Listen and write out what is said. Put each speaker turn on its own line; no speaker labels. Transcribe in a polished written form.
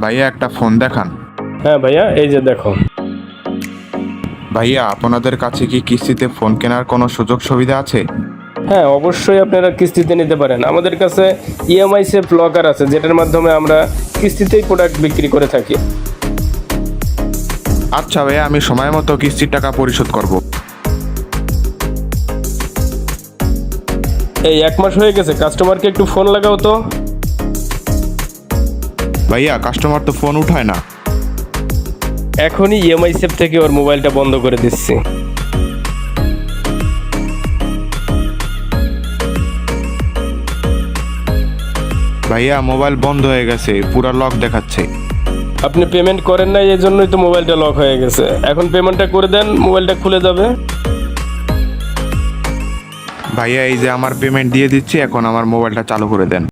ভাইয়া একটা ফোন দেখান।
হ্যাঁ ভাইয়া, এই যে দেখো।
ভাইয়া আপনাদের কাছে কি কিস্তিতে ফোন কেনার কোনো সুযোগ সুবিধা আছে?
হ্যাঁ, অবশ্যই আপনারা কিস্তিতে নিতে পারেন। আমাদের কাছে ইএমআই সেফ লকার আছে, যেটার মাধ্যমে আমরা কিস্তিতেই প্রোডাক্ট বিক্রি করে থাকি।
আচ্ছা ভাইয়া, আমি সময় মতো কিস্তির টাকা পরিশোধ করব।
এই 1 মাস হয়ে গেছে, কাস্টমারকে একটু ফোন লাগাও তো।
ভাইয়া কাস্টমার তো ফোন উঠায় না।
এখনই ইএমআই সেফ থেকে ওর মোবাইলটা বন্ধ করে দিচ্ছি।
ভাইয়া মোবাইল বন্ধ হয়ে গেছে, পুরা লক দেখাচ্ছে।
আপনি পেমেন্ট করেন নাই, এই জন্যই তো মোবাইলটা লক হয়ে গেছে। এখন পেমেন্টটা করে দেন, মোবাইলটা খুলে যাবে।
ভাইয়া এই যে আমার পেমেন্ট দিয়ে দিচ্ছি, এখন আমার মোবাইলটা চালু করে দেন।